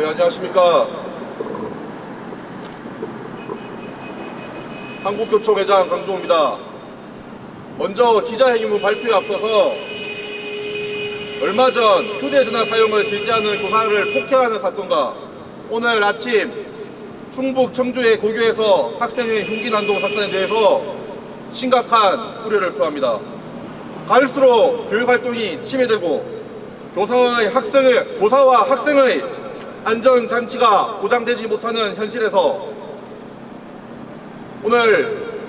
네, 안녕하십니까. 한국교총회장 강종호입니다. 먼저 기자회견문 발표에 앞서서 얼마 전 휴대전화 사용을 제지하는 교사를 폭행하는 사건과 오늘 아침 충북 청주의 고교에서 학생의 흉기난동 사건에 대해서 심각한 우려를 표합니다. 갈수록 교육활동이 침해되고 교사와 학생의 안전장치가 보장되지 못하는 현실에서 오늘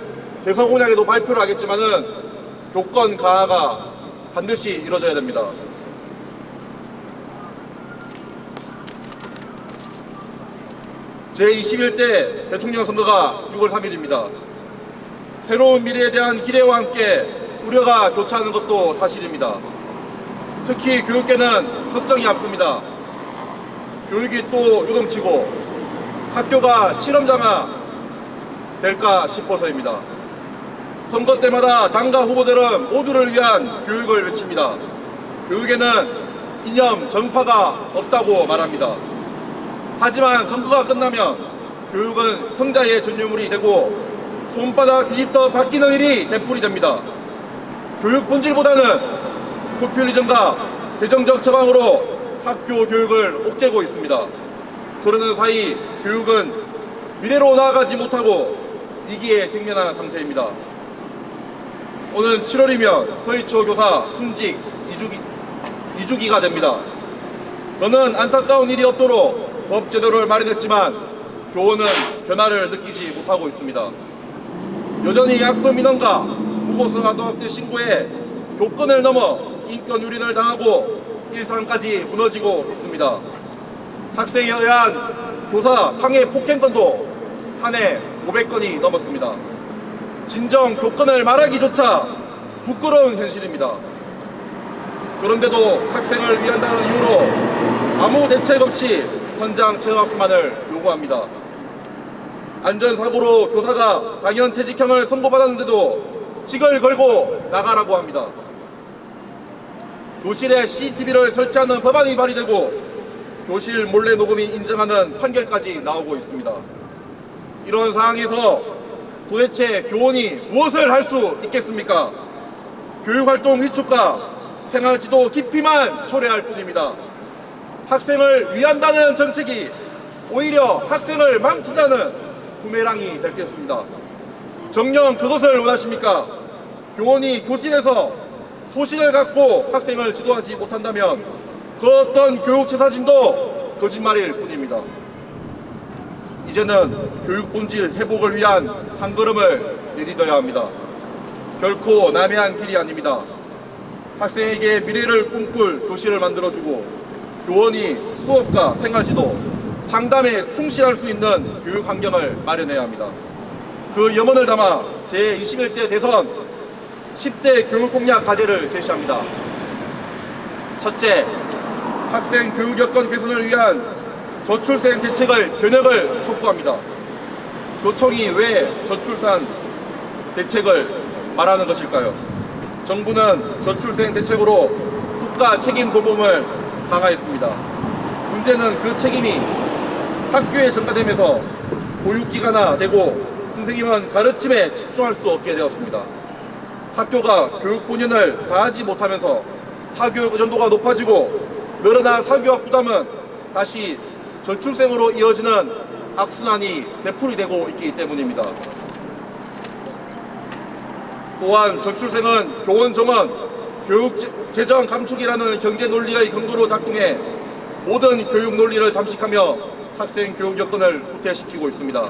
대선 공약에도 발표를 하겠지만은 교권 강화가 반드시 이루어져야 됩니다. 제21대 대통령 선거가 6월 3일입니다. 새로운 미래에 대한 기대와 함께 우려가 교차하는 것도 사실입니다. 특히 교육계는 걱정이 앞섭니다. 교육이 또 요동치고 학교가 실험장아 될까 싶어서입니다. 선거 때마다 당과 후보들은 모두를 위한 교육을 외칩니다. 교육에는 이념, 정파가 없다고 말합니다. 하지만 선거가 끝나면 교육은 성자의 전유물이 되고 손바닥 뒤집어 바뀌는 일이 되풀이 됩니다. 교육 본질보다는 포퓰리즘과 대정적 처방으로 학교 교육을 옥죄고 있습니다. 그러는 사이 교육은 미래로 나아가지 못하고 위기에 직면한 상태입니다. 오는 7월이면 서희초 교사 순직 2주기가 됩니다. 저는 안타까운 일이 없도록 법 제도를 마련했지만 교원은 변화를 느끼지 못하고 있습니다. 여전히 약소 민원과 무고성 아동학대 신고에 교권을 넘어 인권 유린을 당하고 일상까지 무너지고 있습니다. 학생에 의한 교사 상해 폭행 건도 한 해 500건이 넘었습니다. 진정 교권을 말하기조차 부끄러운 현실입니다. 그런데도 학생을 위한다는 이유로 아무 대책 없이 현장 체험학습만을 요구합니다. 안전사고로 교사가 당연퇴직형을 선고받았는데도 직을 걸고 나가라고 합니다. 교실에 CCTV를 설치하는 법안이 발의되고 교실 몰래 녹음이 인정하는 판결까지 나오고 있습니다. 이런 상황에서 도대체 교원이 무엇을 할 수 있겠습니까? 교육활동 위축과 생활지도 깊이만 초래할 뿐입니다. 학생을 위한다는 정책이 오히려 학생을 망친다는 부메랑이 되겠습니다. 정녕 그것을 원하십니까? 교원이 교실에서 소신을 갖고 학생을 지도하지 못한다면 그 어떤 교육제사진도 거짓말일 뿐입니다. 이제는 교육 본질 회복을 위한 한 걸음을 내딛어야 합니다. 결코 남해안 길이 아닙니다. 학생에게 미래를 꿈꿀 교실을 만들어주고 교원이 수업과 생활지도, 상담에 충실할 수 있는 교육 환경을 마련해야 합니다. 그 염원을 담아 제21대 대선 10대 교육 공약 과제를 제시합니다. 첫째, 학생 교육 여건 개선을 위한 저출생 대책의 변혁을 촉구합니다. 교총이 왜 저출산 대책을 말하는 것일까요? 정부는 저출생 대책으로 국가 책임 돌봄을 강화했습니다. 문제는 그 책임이 학교에 전가되면서 보육기관화되고 선생님은 가르침에 집중할 수 없게 되었습니다. 학교가 교육 본연을 다하지 못하면서 사교육 의존도가 높아지고 늘어난 사교학 부담은 다시 저출생으로 이어지는 악순환이 되풀이되고 있기 때문입니다. 또한 저출생은 교원 점원, 교육 재정 감축이라는 경제 논리의 근거로 작동해 모든 교육 논리를 잠식하며 학생 교육 여건을 후퇴시키고 있습니다.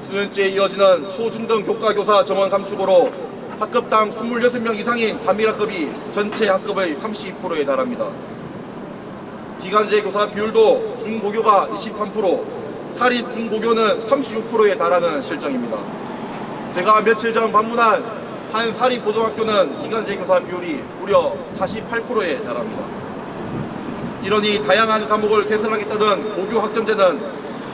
수년째 이어지는 초중등 교과 교사 점원 감축으로 학급당 26명 이상인 단밀학급이 전체 학급의 32%에 달합니다. 기간제 교사 비율도 중고교가 23%, 사립 중고교는 36%에 달하는 실정입니다. 제가 며칠 전 방문한 한 사립고등학교는 기간제 교사 비율이 무려 48%에 달합니다. 이러니 다양한 과목을 개설하겠다던 고교 학점제는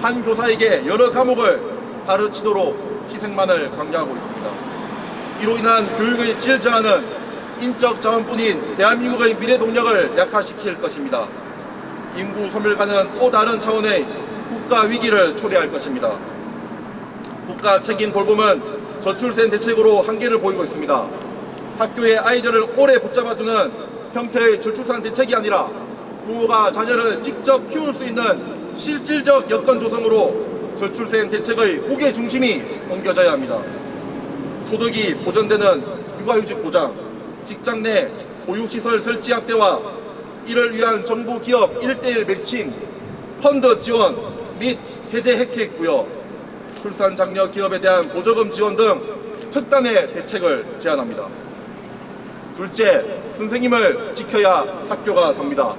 한 교사에게 여러 과목을 가르치도록 희생만을 강요하고 있습니다. 이로 인한 교육의 질 저하는 인적 자원뿐인 대한민국의 미래 동력을 약화시킬 것입니다. 인구 소멸과는 또 다른 차원의 국가 위기를 초래할 것입니다. 국가 책임 돌봄은 저출생 대책으로 한계를 보이고 있습니다. 학교에 아이들을 오래 붙잡아두는 형태의 저출산 대책이 아니라 부모가 자녀를 직접 키울 수 있는 실질적 여건 조성으로 저출생 대책의 무게 중심이 옮겨져야 합니다. 소득이 보전되는 육아휴직 보장, 직장 내 보육시설 설치 확대와 이를 위한 정부 기업 1:1 매칭, 펀드 지원 및 세제 혜택 부여, 출산 장려 기업에 대한 보조금 지원 등 특단의 대책을 제안합니다. 둘째, 선생님을 지켜야 학교가 삽니다.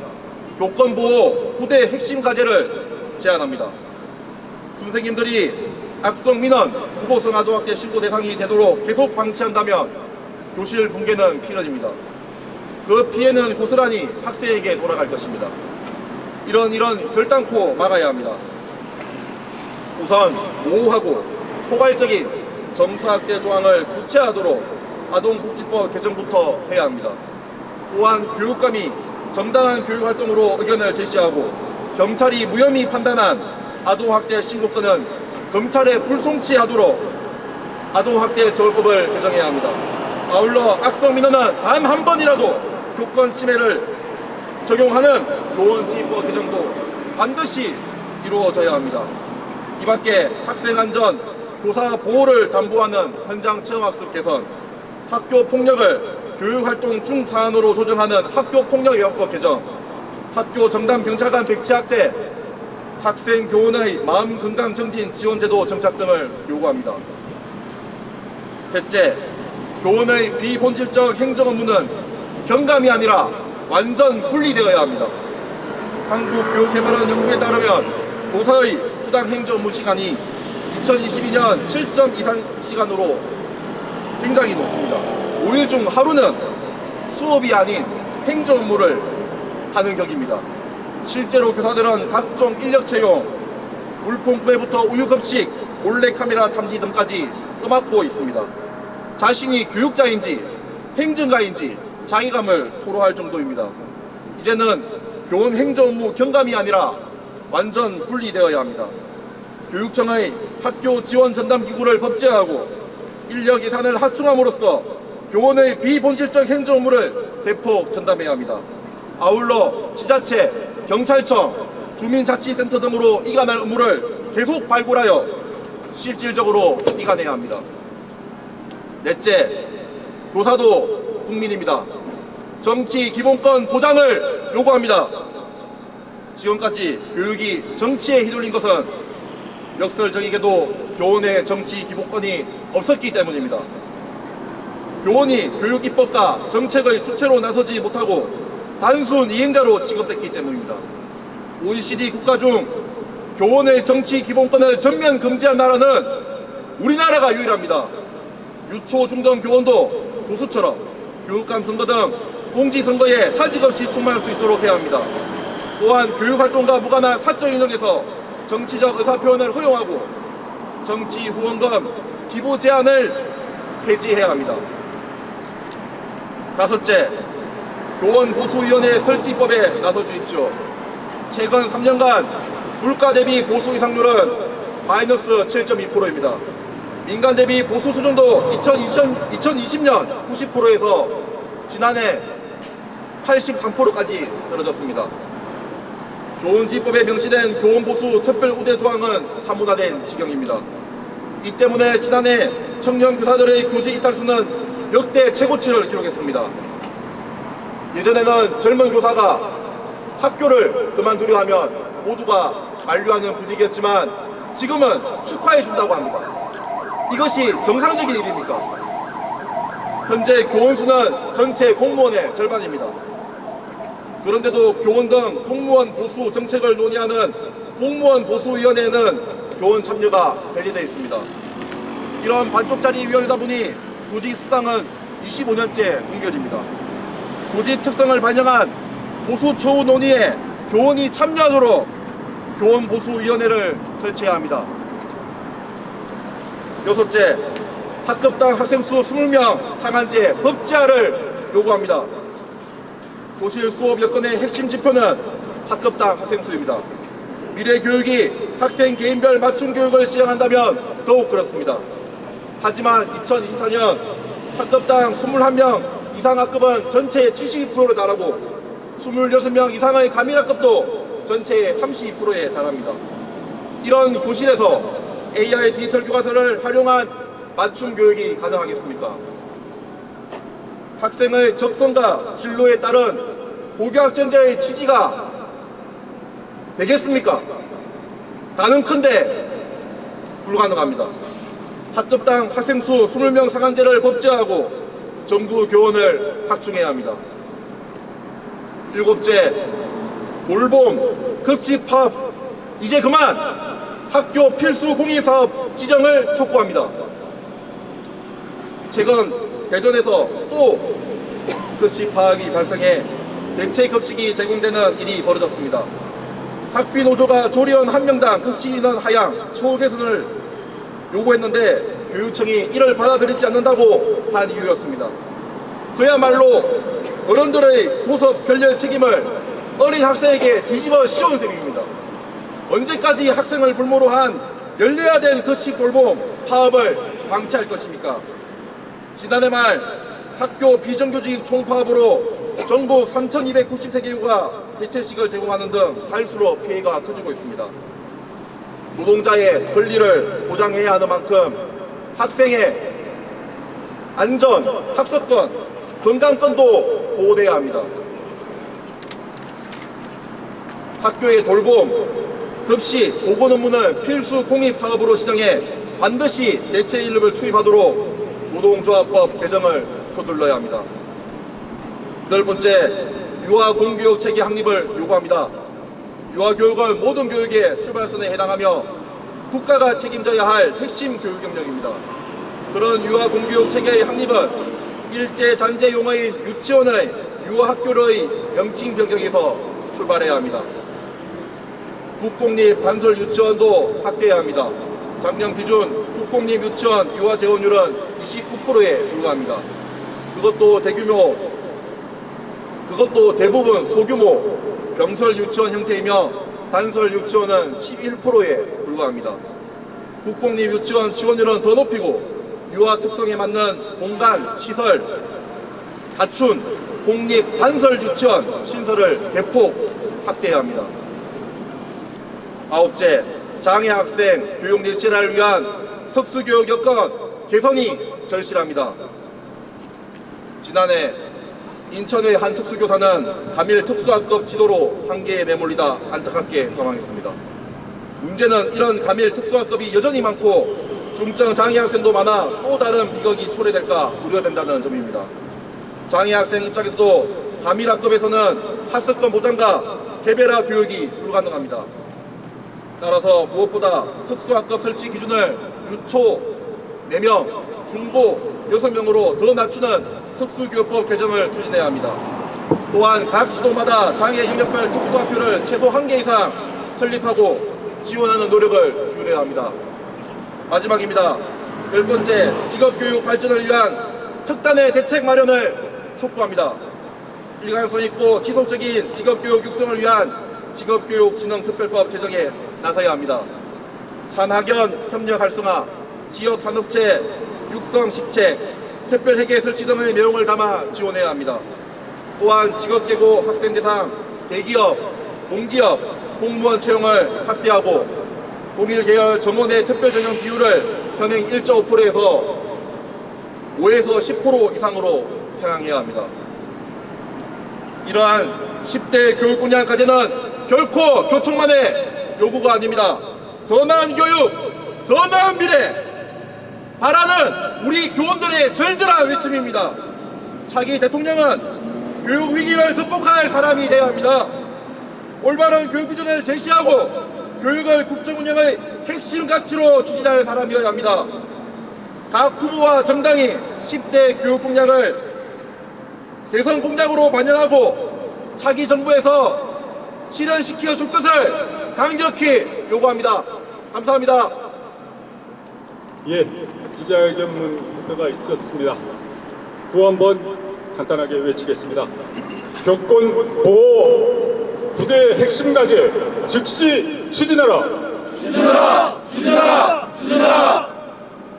교권보호 후대 핵심 과제를 제안합니다. 선생님들이 악성 민원, 무고성 아동학대 신고 대상이 되도록 계속 방치한다면 교실 붕괴는 필연입니다. 그 피해는 고스란히 학생에게 돌아갈 것입니다. 이런 결단코 막아야 합니다. 우선 모호하고 포괄적인 정서학대 조항을 구체화하도록 아동복지법 개정부터 해야 합니다. 또한 교육감이 정당한 교육활동으로 의견을 제시하고 경찰이 무혐의 판단한 아동학대 신고건은 검찰에 불송치하도록 아동학대 처벌법을 개정해야 합니다. 아울러 악성민원은 단 한 번이라도 교권 침해를 적용하는 교원지휘법 개정도 반드시 이루어져야 합니다. 이밖에 학생 안전, 교사 보호를 담보하는 현장 체험학습 개선, 학교 폭력을 교육활동 중 사안으로 조정하는 학교폭력예방법 개정, 학교 정담 경찰관 백지 확대, 학생 교원의 마음 건강 증진 지원제도 정착 등을 요구합니다. 셋째, 교원의 비본질적 행정 업무는 경감이 아니라 완전 분리되어야 합니다. 한국교육개발원 연구에 따르면 교사의 주당 행정 업무 시간이 2022년 7.23시간으로 굉장히 높습니다. 5일 중 하루는 수업이 아닌 행정 업무를 하는 격입니다. 실제로 교사들은 각종 인력 채용, 물품 구매부터 우유급식, 몰래카메라 탐지 등까지 떠맡고 있습니다. 자신이 교육자인지 행정가인지 자괴감을 토로할 정도입니다. 이제는 교원 행정 업무 경감이 아니라 완전 분리되어야 합니다. 교육청의 학교 지원 전담 기구를 법제화하고 인력 예산을 하충함으로써 교원의 비본질적 행정 업무를 대폭 전담해야 합니다. 아울러 지자체, 경찰청, 주민자치센터 등으로 이관할 업무를 계속 발굴하여 실질적으로 이관해야 합니다. 넷째, 교사도 국민입니다. 정치 기본권 보장을 요구합니다. 지금까지 교육이 정치에 휘둘린 것은 역설적이게도 교원의 정치 기본권이 없었기 때문입니다. 교원이 교육 입법과 정책의 주체로 나서지 못하고 단순 이행자로 취급됐기 때문입니다. OECD 국가 중 교원의 정치 기본권을 전면 금지한 나라는 우리나라가 유일합니다. 유초 중등 교원도 교수처럼 교육감 선거 등 공직선거에 사직 없이 출마할 수 있도록 해야 합니다. 또한 교육활동과 무관한 사적 인력에서 정치적 의사표현을 허용하고 정치 후원금 기부 제한을 폐지해야 합니다. 다섯째, 교원보수위원회 설치법에 나서주십시오. 최근 3년간 물가 대비 보수 이상률은 마이너스 7.2%입니다. 민간 대비 보수 수준도 2020년 90%에서 지난해 83%까지 떨어졌습니다. 교원지법에 명시된 교원보수 특별 우대 조항은 사문화된 지경입니다. 이 때문에 지난해 청년 교사들의 교직 이탈 수는 역대 최고치를 기록했습니다. 예전에는 젊은 교사가 학교를 그만두려 하면 모두가 만류하는 분위기였지만 지금은 축하해 준다고 합니다. 이것이 정상적인 일입니까? 현재 교원 수는 전체 공무원의 절반입니다. 그런데도 교원 등 공무원 보수 정책을 논의하는 공무원 보수위원회에는 교원 참여가 배제되어 있습니다. 이런 반쪽짜리 위원회다 보니 교직 수당은 25년째 동결입니다. 교직 특성을 반영한 보수 처우 논의에 교원이 참여하도록 교원 보수위원회를 설치해야 합니다. 여섯째, 학급당 학생 수 20명 상한제 법제화를 요구합니다. 교실 수업 여건의 핵심 지표는 학급당 학생 수입니다. 미래 교육이 학생 개인별 맞춤 교육을 시행한다면 더욱 그렇습니다. 하지만 2024년 학급당 21명 이상 학급은 전체의 72%에 달하고 26명 이상의 가밀 학급도 전체의 32%에 달합니다. 이런 교실에서 AI 디지털 교과서를 활용한 맞춤 교육이 가능하겠습니까? 학생의 적성과 진로에 따른 고교학점제의 취지가 되겠습니까? 가능컨대 불가능합니다. 학급당 학생 수 20명 상한제를 법제화하고 정부 교원을 확충해야 합니다. 일곱째, 돌봄, 급식 파업, 이제 그만 학교 필수 공익사업 지정을 촉구합니다. 최근 대전에서 또 급식 파업이 발생해 대체 급식이 제공되는 일이 벌어졌습니다. 학비 노조가 조리원 1명당 급식 인원 하향, 처우 개선을 요구했는데 교육청이 이를 받아들이지 않는다고 한 이유였습니다. 그야말로 어른들의 교섭 결렬 책임을 어린 학생에게 뒤집어 씌운 셈입니다. 언제까지 학생을 불모로 한 연례화 된 급식 돌봄 파업을 방치할 것입니까? 지난해 말 학교 비정규직 총파업으로 전국 3,293개교가 대체식을 제공하는 등 갈수록 피해가 커지고 있습니다. 노동자의 권리를 보장해야 하는 만큼 학생의 안전, 학습권, 건강권도 보호돼야 합니다. 학교의 돌봄, 급식, 보건 업무는 필수 공익사업으로 지정해 반드시 대체 인력을 투입하도록 노동조합법 개정을 서둘러야 합니다. 열 번째, 유아 공교육 체계 확립을 요구합니다. 유아 교육은 모든 교육의 출발선에 해당하며 국가가 책임져야 할 핵심 교육 영역입니다. 그런 유아 공교육 체계의 확립은 일제 잔재용어인 유치원의 유아학교의 명칭 변경에서 출발해야 합니다. 국공립 단설 유치원도 확대해야 합니다. 작년 기준 국공립 유치원 유아 재원율은 29%에 불과합니다. 그것도 대부분 소규모 병설 유치원 형태이며 단설 유치원은 11%에 불과합니다. 국공립 유치원 지원율은 더 높이고 유아 특성에 맞는 공간, 시설 갖춘 공립 단설 유치원 신설을 대폭 확대해야 합니다. 아홉째, 장애 학생 교육 일실화를 위한 특수교육 여건 개선이 절실합니다. 지난해 인천의 한 특수교사는 가밀 특수학급 지도로 한계에 매몰리다 안타깝게 사망했습니다. 문제는 이런 가밀 특수학급이 여전히 많고 중증 장애 학생도 많아 또 다른 비극이 초래될까 우려된다는 점입니다. 장애 학생 입장에서도 가밀 학급에서는 학습권 보장과 개별화 교육이 불가능합니다. 따라서 무엇보다 특수학급 설치 기준을 유초 4명, 중고 6명으로 더 낮추는 특수교육법 개정을 추진해야 합니다. 또한 각 시도마다 장애 영역별 특수학교를 최소 1개 이상 설립하고 지원하는 노력을 기울여야 합니다. 마지막입니다. 10번째, 직업교육 발전을 위한 특단의 대책 마련을 촉구합니다. 일관성 있고 지속적인 직업교육 육성을 위한 직업교육진흥특별법 제정에 나서야 합니다. 산학연 협력 활성화, 지역산업체 육성식책, 특별회계 설치 등의 내용을 담아 지원해야 합니다. 또한 직업계고 학생 대상 대기업, 공기업, 공무원 채용을 확대하고 공일계열 전문의 특별전형 비율을 현행 1.5%에서 5에서 10% 이상으로 상향해야 합니다. 이러한 10대 교육 분야 과제는 결코 교총만의 요구가 아닙니다. 더 나은 교육, 더 나은 미래, 바라는 우리 교원들의 절절한 외침입니다. 차기 대통령은 교육 위기를 극복할 사람이 되어야 합니다. 올바른 교육 비전을 제시하고 교육을 국정 운영의 핵심 가치로 추진할 사람이어야 합니다. 각 후보와 정당이 10대 교육 공약을 대선 공약으로 반영하고 차기 정부에서 실현시켜 줄 것을 강력히 요구합니다. 감사합니다. 예, 기자회견 문의가 있었습니다. 구호 한번 간단하게 외치겠습니다. 교권 보호, 부대의 핵심 과제 즉시 추진하라.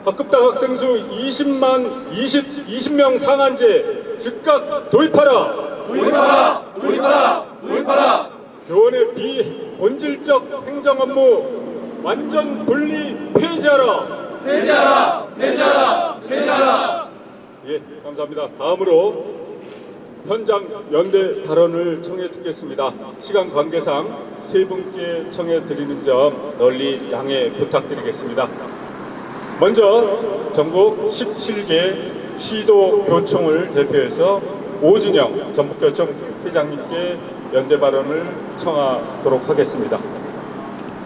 학급당 학생 수 20명 상한제 즉각 도입하라. 교원의 비본질적 행정 업무 완전 분리 폐지하라. 예, 감사합니다. 다음으로 현장 연대 발언을 청해 듣겠습니다. 시간 관계상 세 분께 청해 드리는 점 널리 양해 부탁드리겠습니다. 먼저 전국 17개 시도 교총을 대표해서 오준영 전북교총 회장님께 연대 발언을 청하도록 하겠습니다.